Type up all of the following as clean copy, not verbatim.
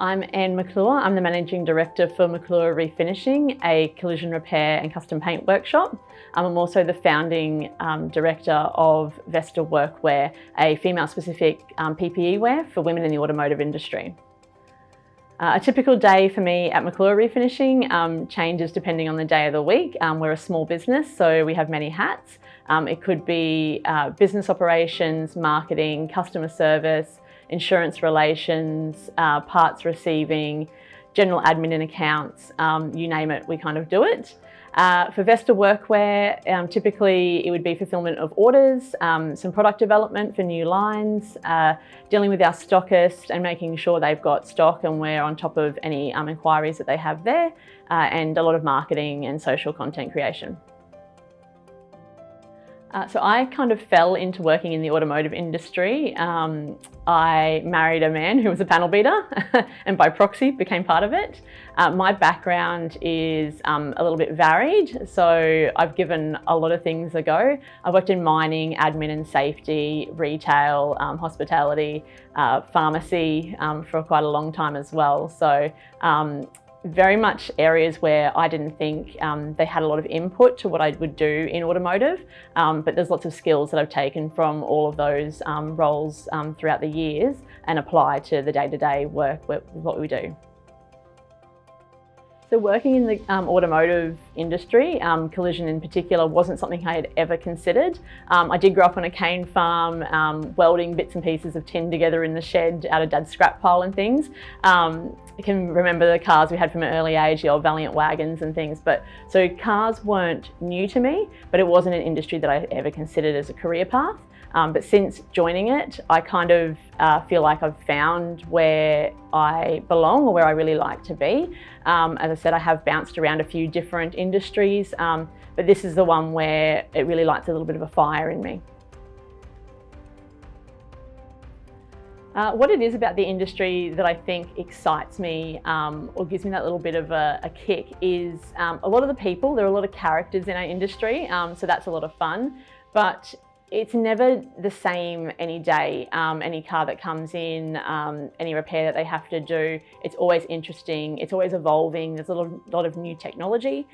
I'm McClure. I'm the Managing Director for McClure Refinishing, a collision repair and custom paint workshop. I'm also the founding director of Vesta Workwear, a female-specific PPE wear for women in the automotive industry. A typical day for me at McClure Refinishing changes depending on the day of the week. We're a small business, so we have many hats. It could be business operations, marketing, customer service, insurance relations, parts receiving, general admin and accounts, you name it, we kind of do it. For Vesta Workwear, typically it would be fulfillment of orders, some product development for new lines, dealing with our stockists and making sure they've got stock and we're on top of any inquiries that they have there, and a lot of marketing and social content creation. So I kind of fell into working in the automotive industry. I married a man who was a panel beater and by proxy became part of it. My background is a little bit varied, so I've given a lot of things a go. I've worked in mining, admin and safety, retail, hospitality, pharmacy for quite a long time as well. So very much areas where I didn't think they had a lot of input to what I would do in automotive, but there's lots of skills that I've taken from all of those roles throughout the years and apply to the day-to-day work with what we do. So working in the automotive industry, collision in particular, wasn't something I had ever considered. I did grow up on a cane farm, welding bits and pieces of tin together in the shed out of Dad's scrap pile and things. I can remember the cars we had from an early age, the old Valiant wagons and things. So cars weren't new to me, but it wasn't an industry that I ever considered as a career path. But since joining it, I kind of feel like I've found where I belong or where I really like to be. As I said, I have bounced around a few different industries, but this is the one where it really lights a little bit of a fire in me. What it is about the industry that I think excites me or gives me that little bit of a kick is a lot of the people. There are a lot of characters in our industry, so that's a lot of fun. But it's never the same any day. Any car that comes in, any repair that they have to do, it's always interesting, it's always evolving. There's a lot of new technology,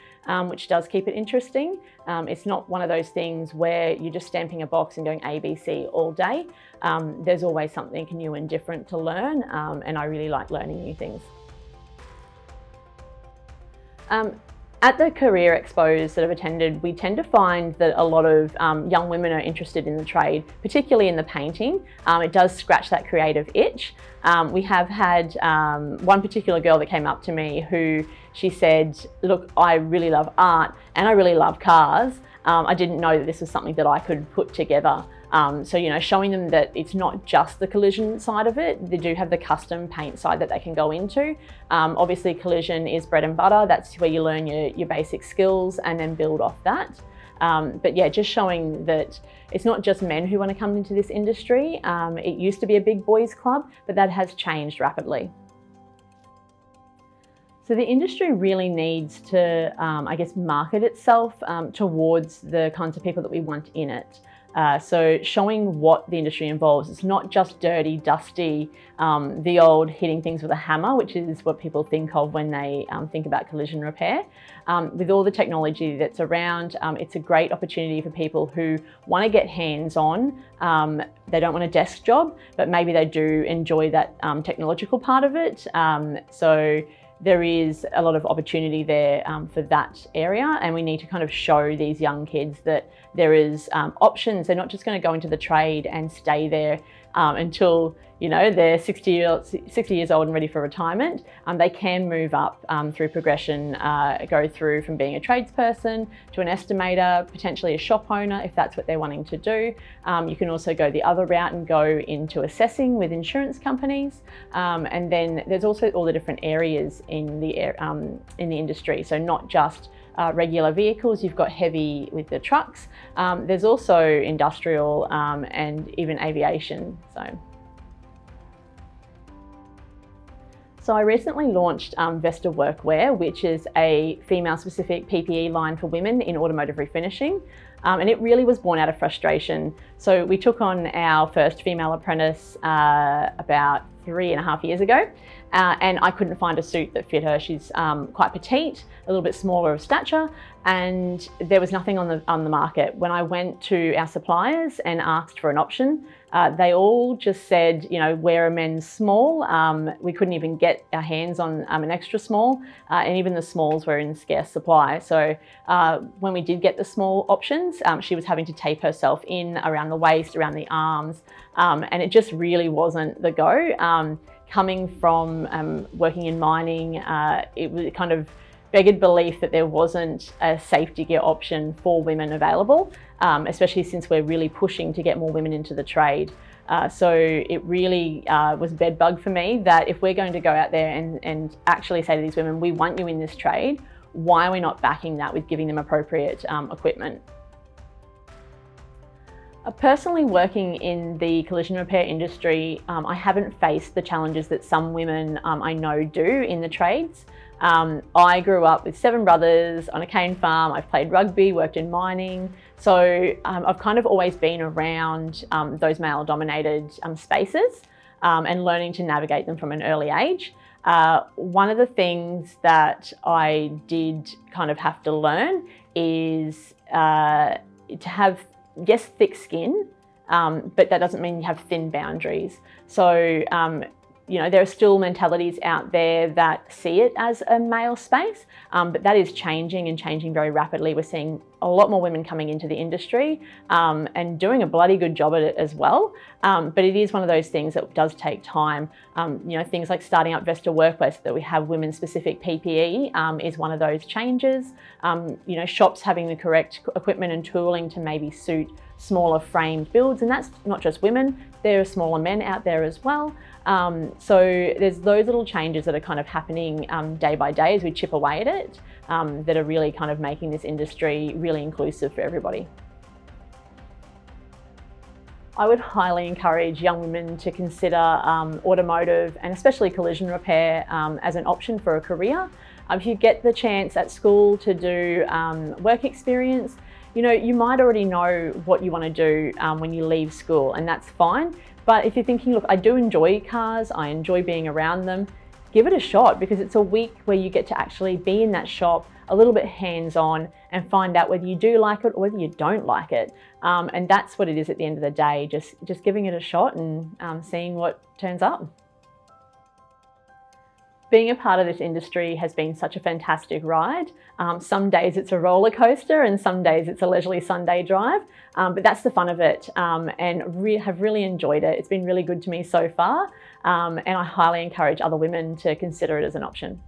which does keep it interesting. It's not one of those things where you're just stamping a box and going ABC all day. There's always something new and different to learn, and I really like learning new things. At the career expos that I've attended, we tend to find that a lot of young women are interested in the trade, particularly in the painting. It does scratch that creative itch. We have had one particular girl that came up to me who she said, look, I really love art and I really love cars. I didn't know that this was something that I could put together. So, you know, showing them that it's not just the collision side of it. They do have the custom paint side that they can go into. Obviously, collision is bread and butter. That's where you learn your basic skills and then build off that. But yeah, just showing that it's not just men who want to come into this industry. It used to be a big boys club, but that has changed rapidly. So the industry really needs to, I guess, market itself towards the kinds of people that we want in it. So showing what the industry involves. It's not just dirty, dusty, the old hitting things with a hammer, which is what people think of when they think about collision repair. With all the technology that's around, it's a great opportunity for people who want to get hands-on. They don't want a desk job, but maybe they do enjoy that technological part of it. So there is a lot of opportunity there for that area, and we need to kind of show these young kids that there is options. They're not just going to go into the trade and stay there until, you know, they're 60 years old and ready for retirement. They can move up through progression, go through from being a tradesperson to an estimator, potentially a shop owner if that's what they're wanting to do. You can also go the other route and go into assessing with insurance companies. And then there's also all the different areas in the industry. So not just regular vehicles, you've got heavy with the trucks. There's also industrial and even aviation. So I recently launched Vesta Workwear, which is a female-specific PPE line for women in automotive refinishing. And it really was born out of frustration. So we took on our first female apprentice about 3.5 years ago, and I couldn't find a suit that fit her. She's quite petite, a little bit smaller of stature, and there was nothing on the market. When I went to our suppliers and asked for an option, they all just said, you know, we're a men's small. We couldn't even get our hands on an extra small, and even the smalls were in scarce supply. So when we did get the small options, she was having to tape herself in around the waist, around the arms, and it just really wasn't the go. Coming from working in mining, it was kind of begged belief that there wasn't a safety gear option for women available, especially since we're really pushing to get more women into the trade. So it really was a bed bug for me that if we're going to go out there and actually say to these women, we want you in this trade, why are we not backing that with giving them appropriate equipment? Personally, working in the collision repair industry, I haven't faced the challenges that some women I know do in the trades. I grew up with 7 brothers on a cane farm. I've played rugby, worked in mining. So I've kind of always been around those male-dominated spaces and learning to navigate them from an early age. One of the things that I did kind of have to learn is to have, yes, thick skin, but that doesn't mean you have thin boundaries. So, you know, there are still mentalities out there that see it as a male space, but that is changing and changing very rapidly. We're seeing a lot more women coming into the industry and doing a bloody good job at it as well. But it is one of those things that does take time. You know, things like starting up Vesta Workwear so that we have women-specific PPE is one of those changes. You know, shops having the correct equipment and tooling to maybe suit smaller framed builds, and that's not just women, there are smaller men out there as well. So there's those little changes that are kind of happening day by day as we chip away at it, that are really kind of making this industry really inclusive for everybody. I would highly encourage young women to consider automotive and especially collision repair as an option for a career. If you get the chance at school to do work experience, you know, you might already know what you want to do when you leave school, and that's fine. But if you're thinking, look, I do enjoy cars, I enjoy being around them, give it a shot, because it's a week where you get to actually be in that shop, a little bit hands-on, and find out whether you do like it or whether you don't like it. And that's what it is at the end of the day, just giving it a shot and seeing what turns up. Being a part of this industry has been such a fantastic ride. Some days it's a roller coaster and some days it's a leisurely Sunday drive, but that's the fun of it, and have really enjoyed it. It's been really good to me so far, and I highly encourage other women to consider it as an option.